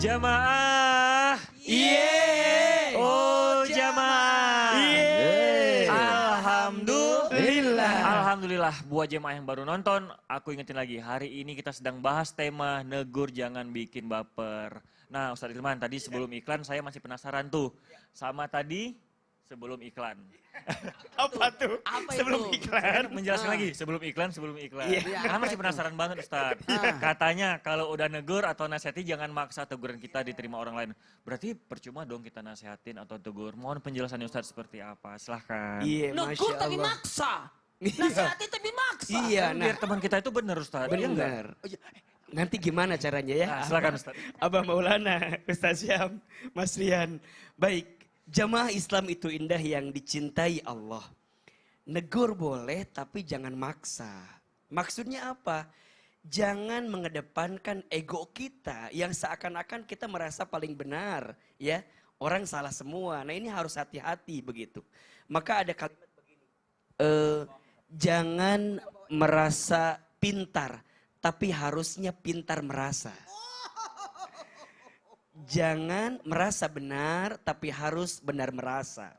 Jamaah. Yeay. Oh jamaah. Yeay. Alhamdulillah. Alhamdulillah buat jemaah yang baru nonton, aku ingetin lagi hari ini kita sedang bahas tema negur jangan bikin baper. Nah Ustadz Ilman tadi sebelum iklan saya masih penasaran tuh sama tadi sebelum iklan. Apa tuh? Apa Sebelum itu? iklan. Menjelaskan lagi sebelum iklan. Iya. Karena masih penasaran banget Ustadz. Katanya kalau udah negur atau nasihati jangan maksa teguran kita diterima orang lain. Berarti percuma dong kita nasihatin atau tegur. Mohon penjelasannya Ustadz seperti apa? Silahkan. Iya, Negur Masya tapi Allah. maksa. Iya. Nasihati tapi maksa. Iya, Kan nah biar teman kita itu benar Ustadz. Iya nggak? benar. Nanti gimana caranya ya? Nah, silakan Ustadz. Abah Maulana, Ustaz Syam, Mas Rian. Baik, jamaah Islam itu indah yang dicintai Allah. Negur boleh tapi jangan maksa. Maksudnya apa? Jangan mengedepankan ego kita yang seakan-akan kita merasa paling benar. Ya, orang salah semua. Nah ini harus hati-hati begitu. Maka ada kalimat begini. Jangan merasa pintar, tapi harusnya pintar merasa. Jangan merasa benar, tapi harus benar merasa.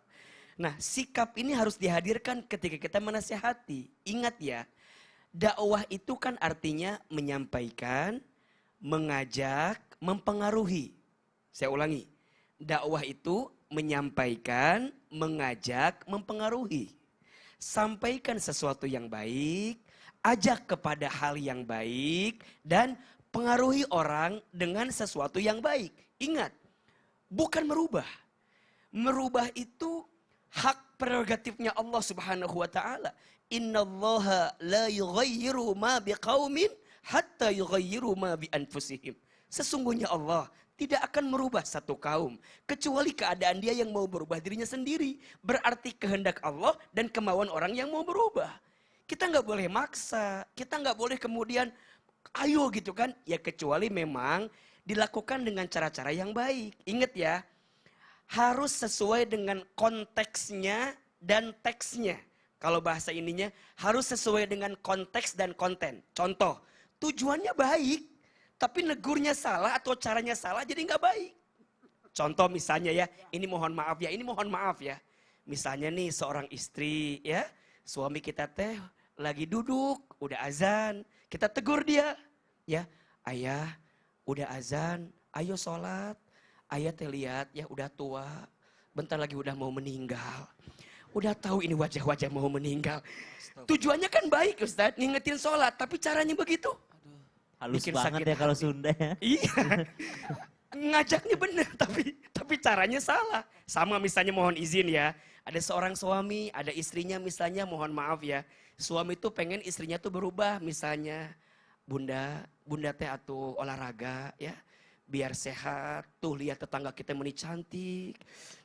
Nah, sikap ini harus dihadirkan ketika kita menasihati. Ingat ya, dakwah itu kan artinya menyampaikan, mengajak, mempengaruhi. Saya ulangi, dakwah itu menyampaikan, mengajak, mempengaruhi. Sampaikan sesuatu yang baik, ajak kepada hal yang baik, dan pengaruhi orang dengan sesuatu yang baik. Ingat, bukan merubah. Merubah itu hak prerogatifnya Allah Subhanahu wa taala. Innallaha la yughayyiru ma biqaumin hatta yughayyiru ma bi anfusihim. Sesungguhnya Allah tidak akan merubah satu kaum kecuali keadaan dia yang mau berubah dirinya sendiri. Berarti kehendak Allah dan kemauan orang yang mau berubah. Kita nggak boleh maksa, kita nggak boleh kemudian ayo gitu kan. Ya kecuali memang dilakukan dengan cara-cara yang baik. Ingat ya, harus sesuai dengan konteksnya dan teksnya. Kalau bahasa ininya harus sesuai dengan konteks dan konten. Contoh, tujuannya baik, tapi negurnya salah atau caranya salah jadi nggak baik. Contoh misalnya ya, ini mohon maaf ya. Misalnya nih seorang istri ya, suami kita teh lagi duduk, udah azan, kita tegur dia. Ya, ayah udah azan, ayo sholat. Ayah teh lihat ya udah tua, bentar lagi udah mau meninggal. Udah tahu ini wajah-wajah mau meninggal. Tujuannya kan baik Ustadz, ngingetin sholat, tapi caranya begitu. Halus Bikin banget sakit ya kalau hati. Sunda ya. Iya, ngajaknya benar, tapi caranya salah. Sama misalnya mohon izin ya, ada seorang suami, ada istrinya misalnya mohon maaf ya. Suami tuh pengen istrinya tuh berubah misalnya. Bunda teh atuh olahraga ya. Biar sehat, tuh lihat tetangga kita meni cantik,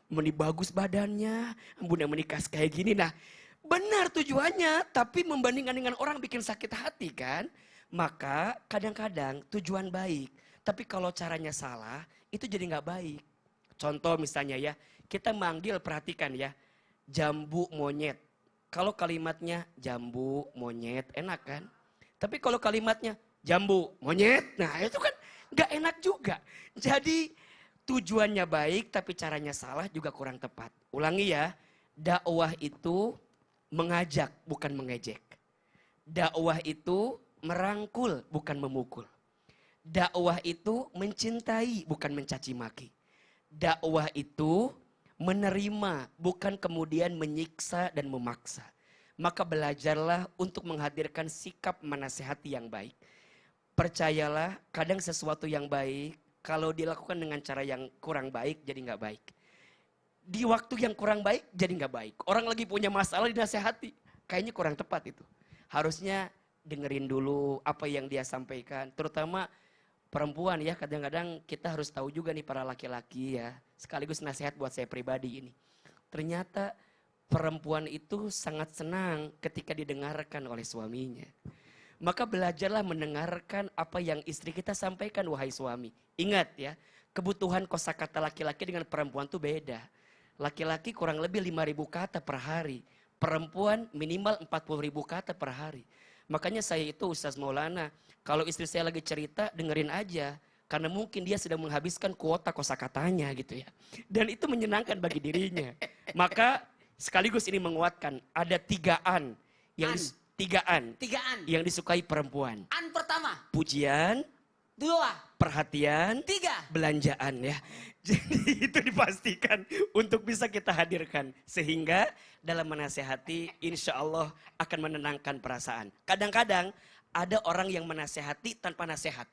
meni bagus badannya, bunda menikah kayak gini. Nah benar tujuannya, tapi membandingkan dengan orang bikin sakit hati kan. Maka kadang-kadang tujuan baik, tapi kalau caranya salah, itu jadi nggak baik. Contoh misalnya ya, kita manggil perhatikan ya, jambu monyet. Kalau kalimatnya jambu monyet enak kan? Tapi kalau kalimatnya jambu monyet, nah itu kan nggak enak juga. Jadi tujuannya baik tapi caranya salah juga kurang tepat. Ulangi ya, dakwah itu mengajak bukan mengejek. Dakwah itu merangkul bukan memukul. Dakwah itu mencintai bukan mencaci maki. Dakwah itu menerima bukan kemudian menyiksa dan memaksa. Maka belajarlah untuk menghadirkan sikap menasihati yang baik. Percayalah kadang sesuatu yang baik kalau dilakukan dengan cara yang kurang baik jadi nggak baik. Di waktu yang kurang baik jadi nggak baik. Orang lagi punya masalah dinasehati, kayaknya kurang tepat itu. Harusnya dengerin dulu apa yang dia sampaikan. Terutama perempuan ya, kadang-kadang kita harus tahu juga nih para laki-laki ya. Sekaligus nasihat buat saya pribadi ini. Ternyata perempuan itu sangat senang ketika didengarkan oleh suaminya. Maka belajarlah mendengarkan apa yang istri kita sampaikan wahai suami. Ingat ya, kebutuhan kosakata laki-laki dengan perempuan itu beda. Laki-laki kurang lebih 5.000 kata per hari. Perempuan minimal 40.000 kata per hari. Makanya saya itu Ustaz Maulana, kalau istri saya lagi cerita dengerin aja. Karena mungkin dia sedang menghabiskan kuota kosakatanya gitu ya. Dan itu menyenangkan bagi dirinya. Maka sekaligus ini menguatkan ada tigaan yang tigaan yang disukai perempuan. An pertama, Pujian, 2, perhatian, 3. belanjaan ya. Jadi itu dipastikan untuk bisa kita hadirkan. Sehingga dalam menasehati insya Allah akan menenangkan perasaan. Kadang-kadang ada orang yang menasehati tanpa nasihat.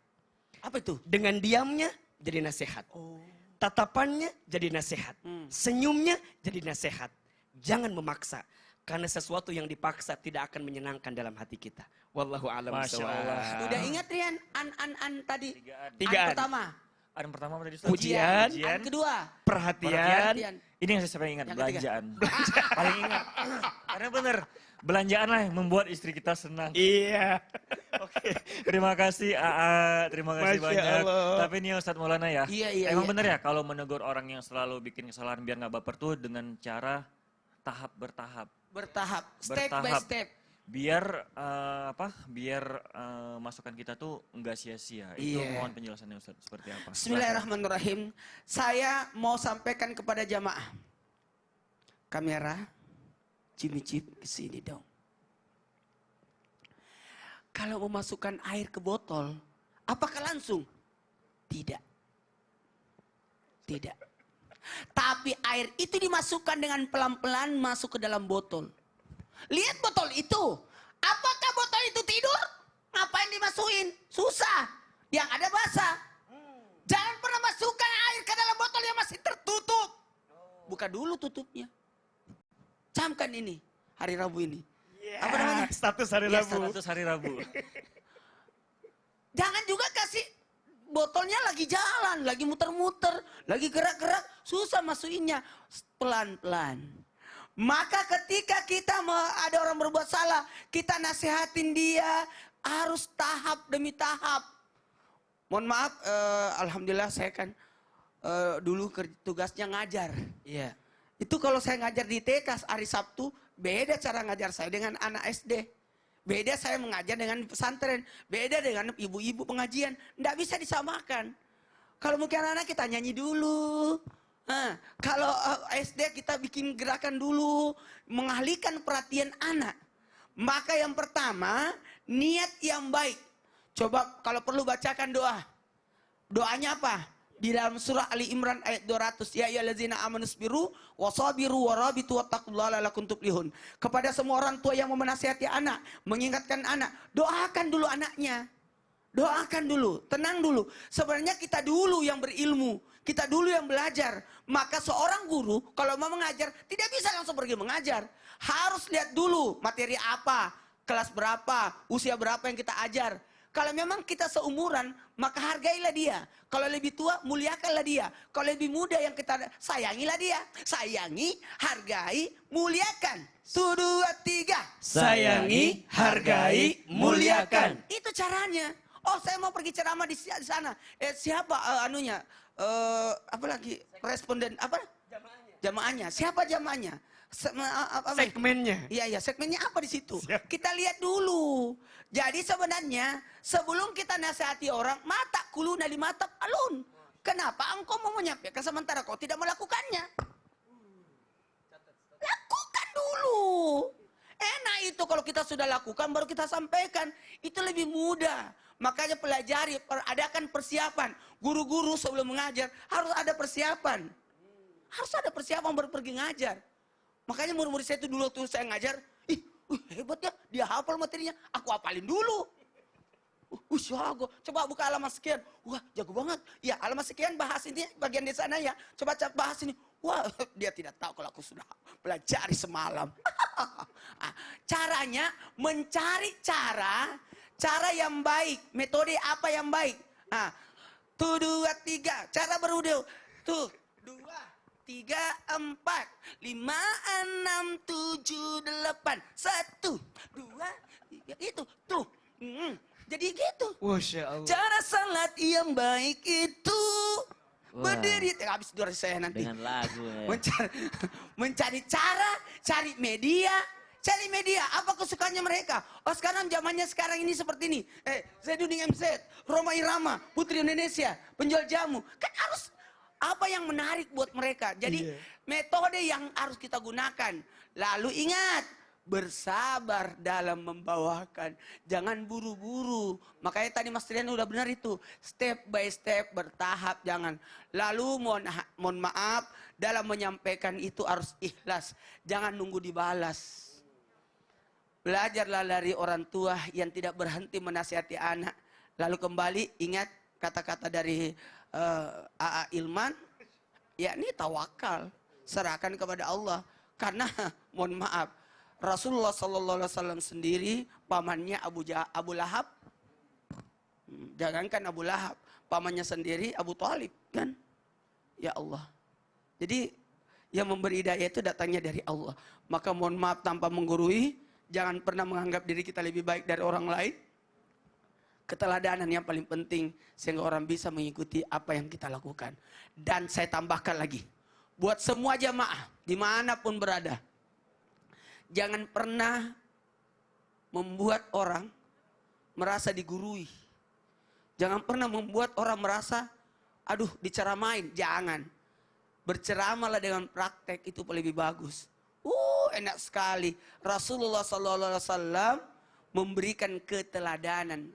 Apa itu? Dengan diamnya jadi nasihat. Tatapannya jadi nasihat. Senyumnya jadi nasihat. Jangan memaksa. Karena sesuatu yang dipaksa tidak akan menyenangkan dalam hati kita. Wallahu a'lam Masya bishawab. Allah. Udah ingat Rian? An tadi. Tigaan. An pertama, Ada pertama apa tadi Ustaz? Pujian. An kedua, Perhatian. perhatian. Ini yang saya sampai ingat, Yang ketiga. belanjaan. Paling ingat. Karena bener, belanjaan lah yang membuat istri kita senang. Iya. Oke, terima kasih AA, terima kasih Masya banyak. Allah. Tapi ini Ustadz Maulana ya, Iya, emang iya. bener ya kalau menegur orang yang selalu bikin kesalahan biar nggak baper tuh dengan cara tahap bertahap. Bertahap, step by Bertahap. step. Biar masukan kita tuh nggak sia-sia. Itu Iya. mohon penjelasannya Ustadz, seperti apa? Bismillahirrahmanirrahim. Saya mau sampaikan kepada jamaah. Kamera, cimicip ke sini dong. Kalau memasukkan air ke botol, apakah langsung? Tidak. Tidak. Tapi air itu dimasukkan dengan pelan-pelan masuk ke dalam botol. Lihat botol itu. Apakah botol itu tidur? Ngapain dimasukin? Susah. Yang ada basah. Jangan pernah masukkan air ke dalam botol yang masih tertutup. Buka dulu tutupnya. Camkan ini. Hari Rabu ini. Apa namanya? Status hari Ya, Rabu. 100 hari Rabu. Jangan juga kasih botolnya lagi jalan, lagi muter-muter, lagi gerak-gerak, susah masukinnya. Pelan-pelan. Maka ketika ada orang berbuat salah, kita nasihatin dia harus tahap demi tahap. Mohon maaf, alhamdulillah saya kan dulu tugasnya ngajar. Iya. Itu kalau saya ngajar di TK hari Sabtu, beda cara ngajar saya dengan anak SD. Beda saya mengajar dengan pesantren. Beda dengan ibu-ibu pengajian. Nggak bisa disamakan. Kalau mungkin anak kita nyanyi dulu. Kalau SD kita bikin gerakan dulu. Mengalihkan perhatian anak. Maka yang pertama, niat yang baik. Coba kalau perlu bacakan doa. Doanya apa? Di dalam surah Ali Imran ayat 200. Ya ayyuhallazina amanu sabiru wasabiru warabitu wattaqullaha la'allakum tuflihun. Kepada semua orang tua yang mau menasihati anak, mengingatkan anak, doakan dulu anaknya. Doakan dulu, tenang dulu. Sebenarnya kita dulu yang berilmu, kita dulu yang belajar. Maka seorang guru kalau mau mengajar tidak bisa langsung pergi mengajar. Harus lihat dulu materi apa, kelas berapa, usia berapa yang kita ajar. Kalau memang kita seumuran, maka hargailah dia. Kalau lebih tua, muliakanlah dia. Kalau lebih muda yang kita sayangilah dia. Sayangi, hargai, muliakan. 1, 2, 3. Sayangi, hargai, muliakan. Itu caranya. Oh, saya mau pergi ceramah di sana. Siapa apa lagi? Responden apa? Jamaahnya. Siapa jamaahnya? Segmennya. Iya, segmennya apa di situ? Siap. Kita lihat dulu. Jadi sebenarnya sebelum kita nasihati orang, mata kuluna di mata alun. Kenapa engkau mau menyampaikan sementara kau tidak melakukannya? Lakukan dulu. Enak itu kalau kita sudah lakukan baru kita sampaikan. Itu lebih mudah. Makanya pelajari, adakan persiapan. Guru-guru sebelum mengajar harus ada persiapan. Harus ada persiapan baru pergi ngajar. Makanya murid-murid saya itu dulu tuh saya ngajar, hebat ya, dia hafal materinya, aku hafalin dulu. Jago, coba buka halaman sekian, wah jago banget. Ya halaman sekian bahas ini bagian di sana ya, coba bahas ini. Wah dia tidak tahu kalau aku sudah pelajari semalam. Caranya mencari cara yang baik, metode apa yang baik. 1, 2, 3, cara berudah. 2, 3, 4, 5, 6, 7, 8. 1, 2, 3. Itu. Tuh. Jadi gitu. Masya Allah. Cara salat yang baik itu. Wah. Berdiri. Habis durasi saya nanti. Dengan lagu ya. Mencari cara, cari media, Cari media, apa kesukaannya mereka. Oh sekarang zamannya sekarang ini seperti ini. Zainuddin MZ, Roma Irama, Putri Indonesia, penjual jamu. Kan harus apa yang menarik buat mereka. Jadi metode yang harus kita gunakan. Lalu ingat, bersabar dalam membawakan. Jangan buru-buru. Makanya tadi Mas Trian udah benar itu. Step by step, bertahap, jangan. Lalu mohon maaf, dalam menyampaikan itu harus ikhlas. Jangan nunggu dibalas. Belajarlah dari orang tua yang tidak berhenti menasihati anak. Lalu kembali ingat kata-kata dari A.A. Ilman, yakni tawakal, serahkan kepada Allah. Karena mohon maaf, Rasulullah SAW sendiri pamannya Abu Lahab, jangankan Abu Lahab, pamannya sendiri Abu Thalib kan, ya Allah. Jadi yang memberi hidayah itu datangnya dari Allah. Maka mohon maaf tanpa menggurui. Jangan pernah menganggap diri kita lebih baik dari orang lain. Keteladanan yang paling penting sehingga orang bisa mengikuti apa yang kita lakukan. Dan saya tambahkan lagi, buat semua jamaah dimanapun berada, jangan pernah membuat orang merasa digurui. Jangan pernah membuat orang merasa, aduh diceramain. Jangan. Berceramalah dengan praktek, itu lebih bagus. Enak sekali. Rasulullah SAW memberikan keteladanan.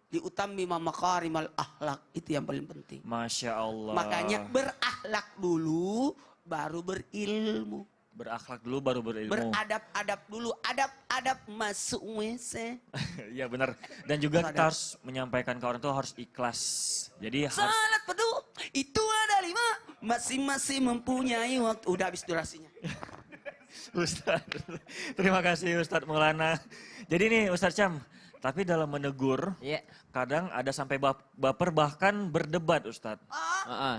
Diutammima makarimal akhlak. Itu yang paling penting. Masya Allah. Makanya berakhlak dulu, baru berilmu. Berakhlak dulu baru berilmu. Beradab-adab dulu. Adab-adab masuk WC. Iya benar. Dan juga kita harus menyampaikan ke orang tua harus ikhlas. Jadi harus... Salat pedu, itu ada 5. Masing-masing mempunyai waktu. Udah habis durasinya. Ustadz, terima kasih Ustadz Maulana. Jadi nih Ustadz Syam, tapi dalam menegur, kadang ada sampai baper bahkan berdebat Ustadz.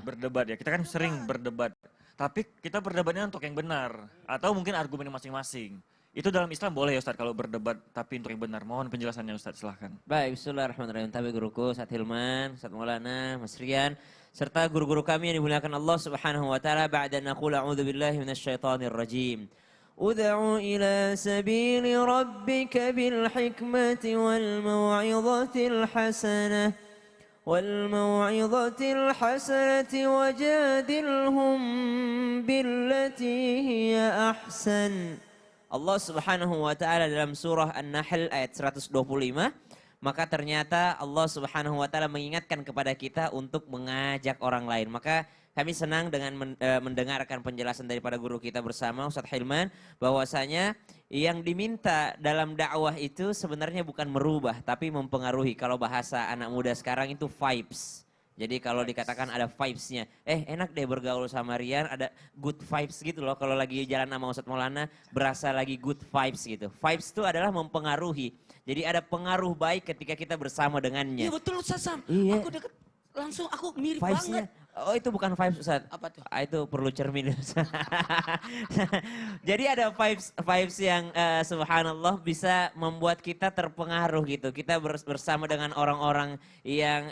Berdebat ya, kita kan sering berdebat. Tapi kita berdebatnya untuk yang benar, atau mungkin argumen masing-masing. Itu dalam Islam boleh ya Ustadz kalau berdebat tapi untuk yang benar. Mohon penjelasannya Ustadz, silahkan. Baik, bismillahirrahmanirrahim. Tapi guruku, Ustadz Hilman, Ustadz Maulana, Mas Rian, serta guru-guru kami yang dimuliakan Allah Subhanahu wa taala, ba'da naqul a'udzu billahi minasyaitonir rajim. ادع إلى سبيل ربك بالحكمة والموعظة الحسنة وجادلهم بالتي هي أحسن. Allah Subhanahu wa taala dalam surah An-Nahl ayat 125, maka ternyata Allah Subhanahu wa taala mengingatkan kepada kita untuk mengajak orang lain. Maka kami senang dengan mendengarkan penjelasan daripada guru kita bersama Ustadz Hilman, bahwasanya yang diminta dalam dakwah itu sebenarnya bukan merubah tapi mempengaruhi. Kalau bahasa anak muda sekarang itu vibes. Jadi kalau dikatakan ada vibes-nya, enak deh bergaul sama Rian, ada good vibes gitu loh. Kalau lagi jalan sama Ustadz Maulana, berasa lagi good vibes gitu. Vibes itu adalah mempengaruhi. Jadi ada pengaruh baik ketika kita bersama dengannya. Iya betul Ustaz Sam. Iya. Aku deket langsung, aku mirip Vibes-nya. banget. Oh itu bukan vibes Ustaz. Apa tuh? Itu perlu cermin. Jadi ada vibes yang subhanallah bisa membuat kita terpengaruh gitu. Kita bersama dengan orang-orang yang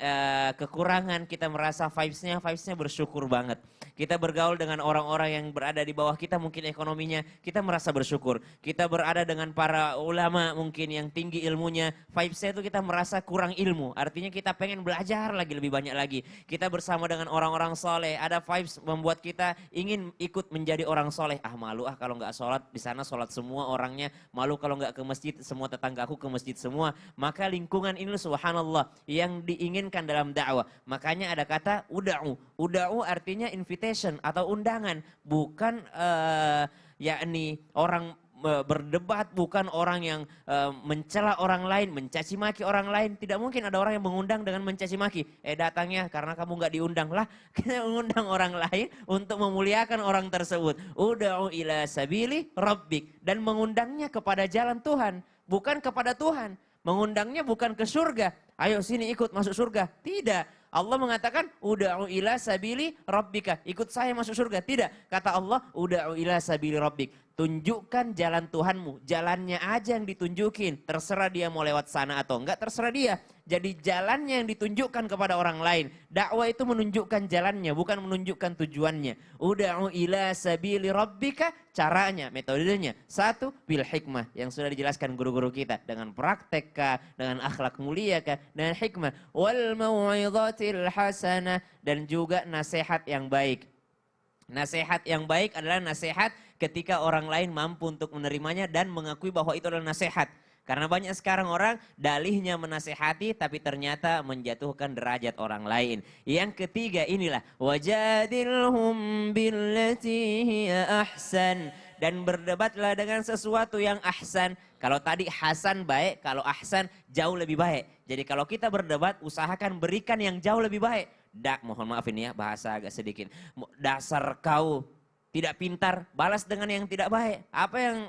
kekurangan, kita merasa vibesnya bersyukur banget. Kita bergaul dengan orang-orang yang berada di bawah kita, mungkin ekonominya, kita merasa bersyukur. Kita berada dengan para ulama mungkin yang tinggi ilmunya, vibesnya itu kita merasa kurang ilmu. Artinya kita pengen belajar lagi, lebih banyak lagi. Kita bersama dengan orang-orang soleh, ada vibes membuat kita ingin ikut menjadi orang soleh. Malu kalau nggak sholat, di sana sholat semua orangnya. Malu kalau nggak ke masjid, semua tetanggaku ke masjid semua. Maka lingkungan ini subhanallah yang diinginkan dalam dakwah. Makanya ada kata uda'u. Uda'u artinya invitation atau undangan. Bukan yakni orang berdebat, bukan orang yang mencela orang lain, mencaci maki orang lain. Tidak mungkin ada orang yang mengundang dengan mencaci maki. Datangnya karena kamu nggak diundang lah. Kita mengundang orang lain untuk memuliakan orang tersebut. Uda'u ila sabili rabbik. Dan mengundangnya kepada jalan Tuhan, bukan kepada Tuhan. Mengundangnya bukan ke surga. Ayo sini ikut masuk surga. Tidak. Allah mengatakan, uda'u ila sabili rabbika. Ikut saya masuk surga. Tidak. Kata Allah, uda'u ila sabili rabbik. Tunjukkan jalan Tuhanmu, jalannya aja yang ditunjukin. Terserah dia mau lewat sana atau enggak, terserah dia. Jadi jalannya yang ditunjukkan kepada orang lain. Dakwah itu menunjukkan jalannya, bukan menunjukkan tujuannya. Uda'u ila sabili rabbika, caranya, metodenya. Satu, bil hikmah, yang sudah dijelaskan guru-guru kita. Dengan praktek kah, dengan akhlak mulia kah, dengan hikmah. Wal mau'izatil hasanah, dan juga nasihat yang baik. Nasihat yang baik adalah nasihat ketika orang lain mampu untuk menerimanya dan mengakui bahwa itu adalah nasihat. Karena banyak sekarang orang dalihnya menasehati tapi ternyata menjatuhkan derajat orang lain. Yang ketiga inilah wajadilhum billati hiya ahsan, dan berdebatlah dengan sesuatu yang ahsan. Kalau tadi hasan baik, kalau ahsan jauh lebih baik. Jadi kalau kita berdebat usahakan berikan yang jauh lebih baik. Mohon maaf ini ya bahasa agak sedikit. Dasar kau tidak pintar, balas dengan yang tidak baik. Apa yang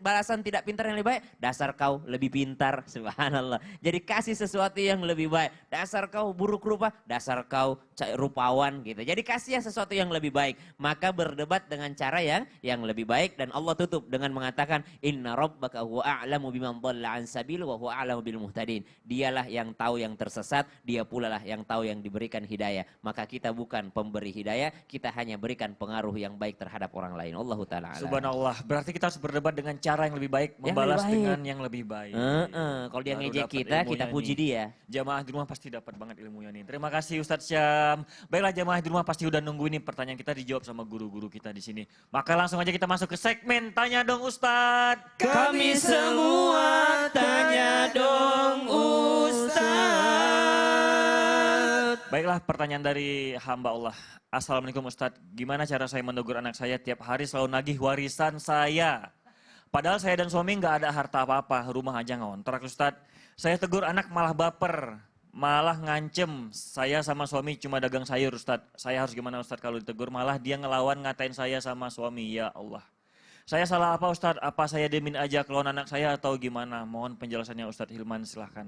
balasan tidak pintar yang lebih baik? Dasar kau lebih pintar, subhanallah. Jadi kasih sesuatu yang lebih baik. Dasar kau buruk rupa, dasar kau rupawan gitu. Jadi kasih sesuatu yang lebih baik. Maka berdebat dengan cara yang lebih baik. Dan Allah tutup dengan mengatakan, Inna rabbaka huwa a'lamu biman dhalla an sabil wa huwa a'lamu bil muhtadin. Dialah yang tahu yang tersesat, dia pula lah yang tahu yang diberikan hidayah. Maka kita bukan pemberi hidayah, kita hanya berikan pengaruh yang baik terhadap orang lain. Allahu ta'ala. Subhanallah. Berarti kita harus berdebat dengan cara yang lebih baik, membalas dengan yang lebih baik. Kalau dia Baru ngejek dapat kita ilmunya puji nih. dia. Jamaah di rumah pasti dapat banget ilmunya nih. Terima kasih Ustadz Syam. Baiklah jamaah di rumah pasti udah nunggu ini pertanyaan kita dijawab sama guru-guru kita di sini. Maka langsung aja kita masuk ke segmen Tanya Dong Ustadz. Kami semua tanya dong Ustaz. Baiklah pertanyaan dari hamba Allah. Assalamualaikum Ustadz, gimana cara saya menegur anak saya tiap hari selalu nagih warisan saya? Padahal saya dan suami nggak ada harta apa-apa, rumah aja ngontrak Ustadz. Saya tegur anak malah baper, malah ngancem. Saya sama suami cuma dagang sayur Ustadz. Saya harus gimana Ustadz kalau ditegur? Malah dia ngelawan ngatain saya sama suami, ya Allah. Saya salah apa Ustadz? Apa saya demin aja kelawan anak saya atau gimana? Mohon penjelasannya Ustadz Hilman, silahkan.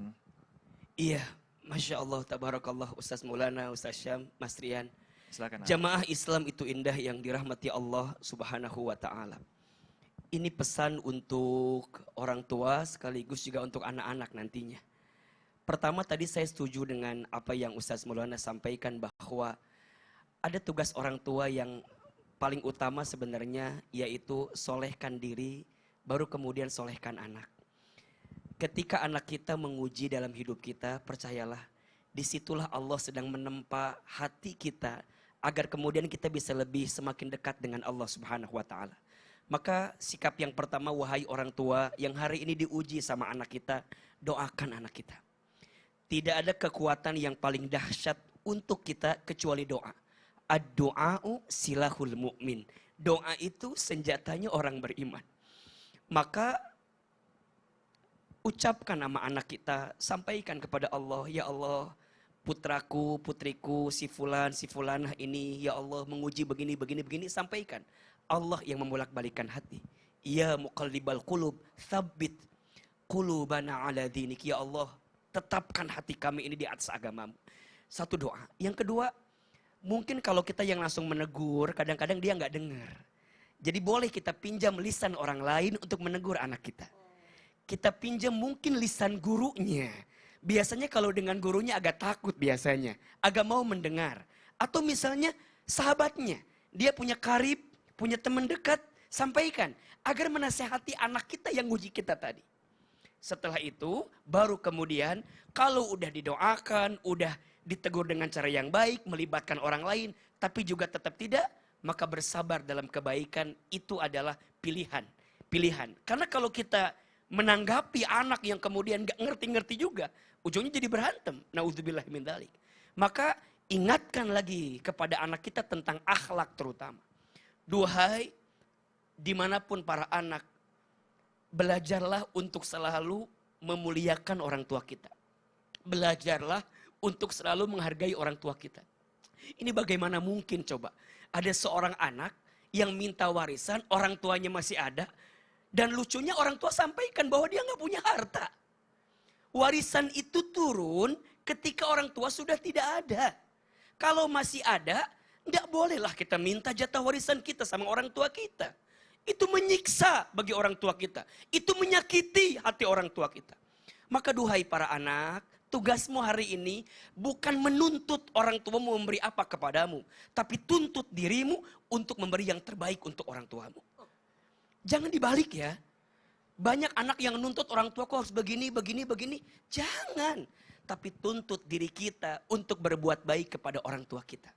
Iya, Masya Allah, Tabarakallah, Ustaz Maulana, Ustaz Syam, Mas Rian. Silakan. Jamaah Islam itu indah yang dirahmati Allah Subhanahu wa Ta'ala. Ini pesan untuk orang tua sekaligus juga untuk anak-anak nantinya. Pertama tadi saya setuju dengan apa yang Ustaz Maulana sampaikan bahwa ada tugas orang tua yang paling utama sebenarnya yaitu solehkan diri baru kemudian solehkan anak. Ketika anak kita menguji dalam hidup kita, percayalah disitulah Allah sedang menempa hati kita agar kemudian kita bisa lebih semakin dekat dengan Allah Subhanahu wa Ta'ala. Maka sikap yang pertama, wahai orang tua yang hari ini diuji sama anak kita, doakan anak kita. Tidak ada kekuatan yang paling dahsyat untuk kita kecuali doa. Ad-du'a'u silahul mu'min. Doa itu senjatanya orang beriman. Maka ucapkan nama anak kita, sampaikan kepada Allah, ya Allah, putraku, putriku, si fulanah ini, ya Allah menguji begini, sampaikan. Allah yang membolak-balikan hati. Ya muqallibal qulub, tsabbit qulubana ala dinik. Ya Allah, tetapkan hati kami ini di atas agamamu. Satu doa. Yang kedua, mungkin kalau kita yang langsung menegur, kadang-kadang dia nggak dengar. Jadi boleh kita pinjam lisan orang lain untuk menegur anak kita. Kita pinjam mungkin lisan gurunya. Biasanya kalau dengan gurunya agak takut biasanya. Agak mau mendengar. Atau misalnya sahabatnya. Dia punya karib, punya teman dekat. Sampaikan. Agar menasehati anak kita yang uji kita tadi. Setelah itu baru kemudian kalau udah didoakan, udah ditegur dengan cara yang baik, melibatkan orang lain. Tapi juga tetap tidak. Maka bersabar dalam kebaikan itu adalah pilihan. Karena kalau kita menanggapi anak yang kemudian gak ngerti-ngerti juga, ujungnya jadi berantem. Nauzubillah min dzalik. Maka ingatkan lagi kepada anak kita tentang akhlak terutama. Duhai dimanapun para anak, belajarlah untuk selalu memuliakan orang tua kita. Belajarlah untuk selalu menghargai orang tua kita. Ini bagaimana mungkin coba? Ada seorang anak yang minta warisan, orang tuanya masih ada. Dan lucunya orang tua sampaikan bahwa dia gak punya harta. Warisan itu turun ketika orang tua sudah tidak ada. Kalau masih ada, gak bolehlah kita minta jatah warisan kita sama orang tua kita. Itu menyiksa bagi orang tua kita. Itu menyakiti hati orang tua kita. Maka duhai para anak, tugasmu hari ini bukan menuntut orang tuamu memberi apa kepadamu. Tapi tuntut dirimu untuk memberi yang terbaik untuk orang tuamu. Jangan dibalik ya. Banyak anak yang nuntut orang tua kok harus begini, begini, begini. Jangan. Tapi tuntut diri kita untuk berbuat baik kepada orang tua kita.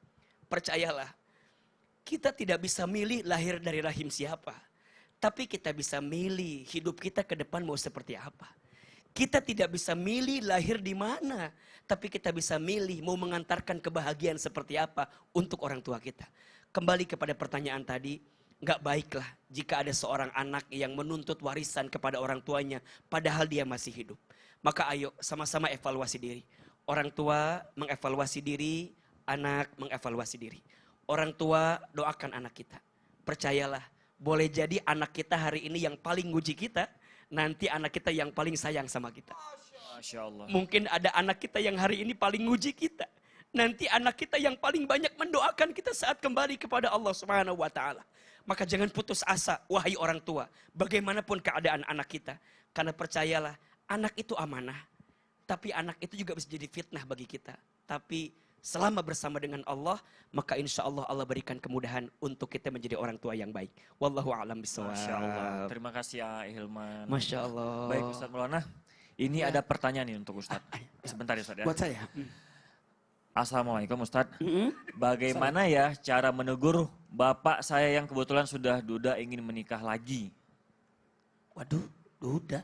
Percayalah, kita tidak bisa milih lahir dari rahim siapa. Tapi kita bisa milih hidup kita ke depan mau seperti apa. Kita tidak bisa milih lahir di mana. Tapi kita bisa milih mau mengantarkan kebahagiaan seperti apa untuk orang tua kita. Kembali kepada pertanyaan tadi, nggak baiklah jika ada seorang anak yang menuntut warisan kepada orang tuanya padahal dia masih hidup. Maka ayo sama-sama evaluasi diri. Orang tua mengevaluasi diri, anak mengevaluasi diri. Orang tua doakan anak kita. Percayalah, boleh jadi anak kita hari ini yang paling nguji kita, nanti anak kita yang paling sayang sama kita. Masya Allah. Mungkin ada anak kita yang hari ini paling nguji kita. Nanti anak kita yang paling banyak mendoakan kita saat kembali kepada Allah Subhanahu wa taala. Maka jangan putus asa, wahai orang tua, bagaimanapun keadaan anak kita. Karena percayalah, anak itu amanah. Tapi anak itu juga bisa jadi fitnah bagi kita. Tapi selama bersama dengan Allah, maka insya Allah Allah berikan kemudahan untuk kita menjadi orang tua yang baik. Wallahu a'lam bishawab. Masya Allah. Terima kasih ya Hilman. Masya Allah. Baik Ustadz Maulana, ini ada pertanyaan nih untuk Ustadz. Sebentar ya Ustadz ya. Buat saya. Assalamualaikum Ustadz. Bagaimana ya cara menegur bapak saya yang kebetulan sudah duda ingin menikah lagi? Waduh, duda.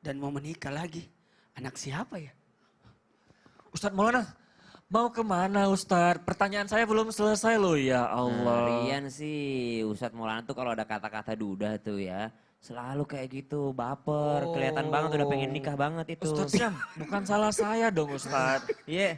Dan mau menikah lagi. Anak siapa ya? Ustadz Maulana, mau kemana Ustadz? Pertanyaan saya belum selesai loh ya Allah. Rian sih, Ustadz Maulana tuh kalau ada kata-kata duda tuh ya, selalu kayak gitu, baper, kelihatan banget udah pengen nikah banget itu. Ustadz Syam, bukan salah saya dong Ustadz. Iya.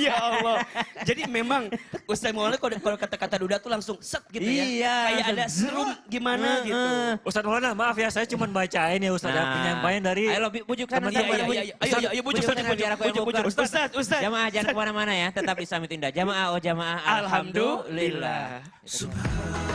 Ya Allah. Jadi memang Ustaz Maulana kalau kata-kata duda tuh langsung set gitu ya. Iya, Kayak ada serum gimana gitu. Ustadz Maulana, maaf ya saya cuma bacain ya Ustadz. Ada penyampaian dari Ayo lo bujuk sana. teman-teman. Ayo bujuk sana biar aku yang bujuk. Ustaz. Jamaah jangan kemana-mana ya, tetap Islam itu indah. Jamaah, oh jamaah. Alhamdulillah. Alhamdulillah.